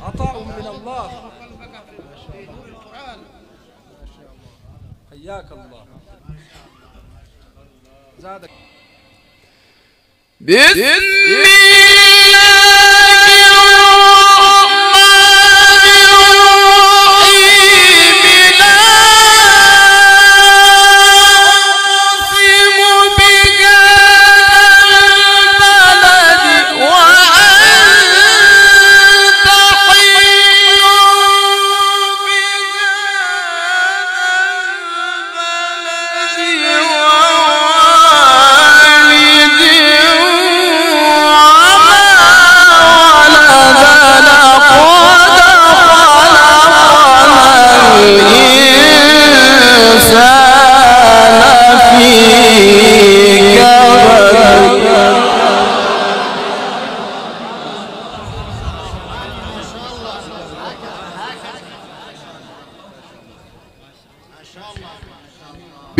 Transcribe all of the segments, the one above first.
عطاء من الله. حياك الله. زادك. بسم الله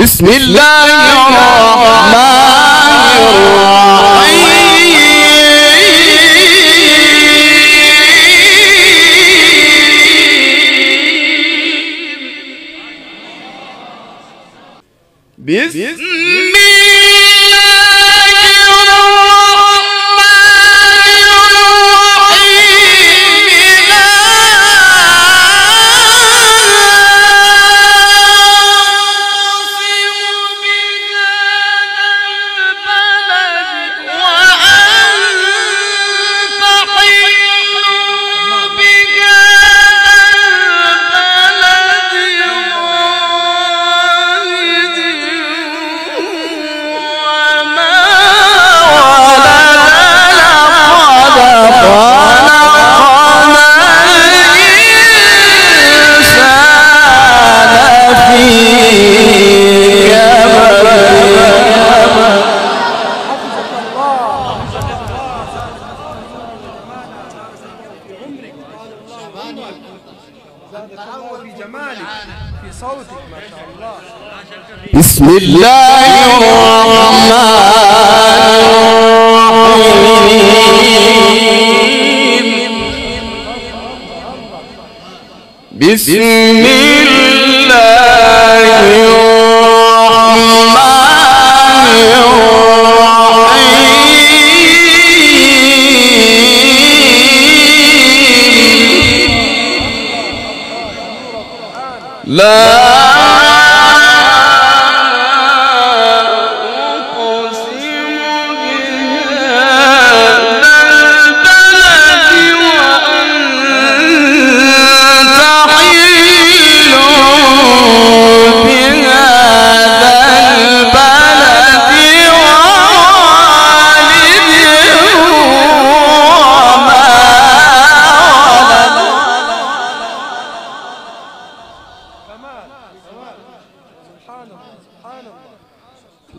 بسم الله الرحمن الرحيم. بسم بسم الله الرحمن الرحيم. بسم الله الرحمن الرحيم. لا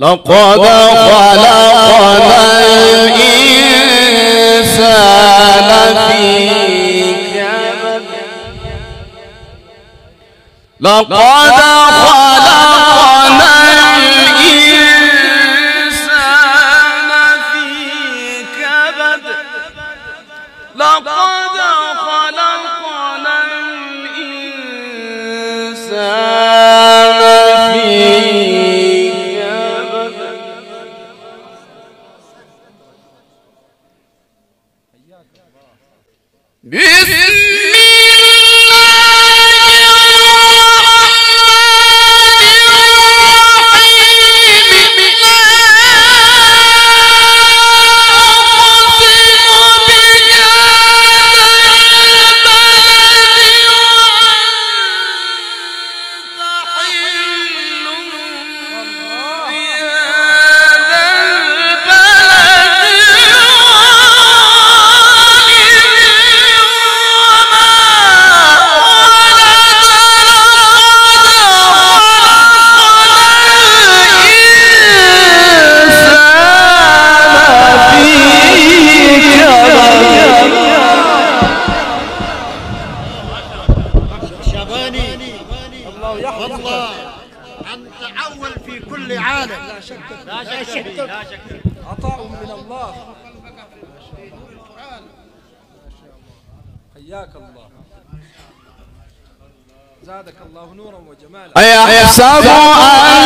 لقد خلقنا الإنسان في كبد. لقد خلقنا الإنسان في كبد. لقد خلقنا الإنسان في بسم الله الرحمن الله أن تعول في كل عالم. لا شك لا شك عطاء من الله. حياك الله، زادك الله نورا وجمالا. أيحسب أن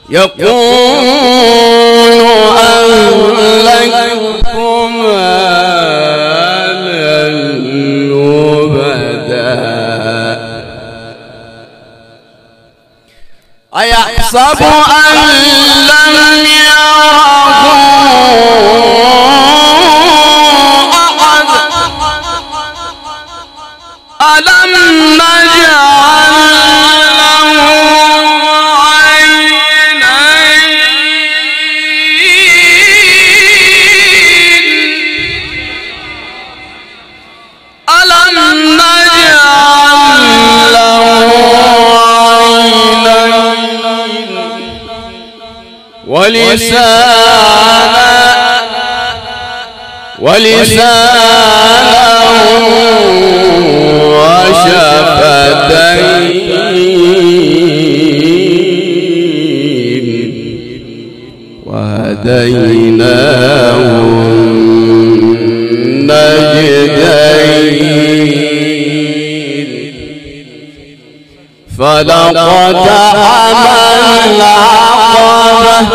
يقول أهلكتم مالا لبدا أيحسب أن لم يره أحد ألم نجعل ولسانا وشفتين وهديناه النجدين فلقتحم العقبة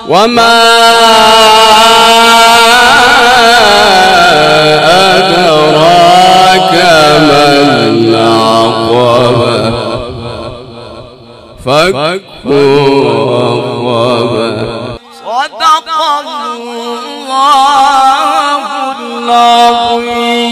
وما أدراك ما العقبة فك رقبة صدق الله العظيم.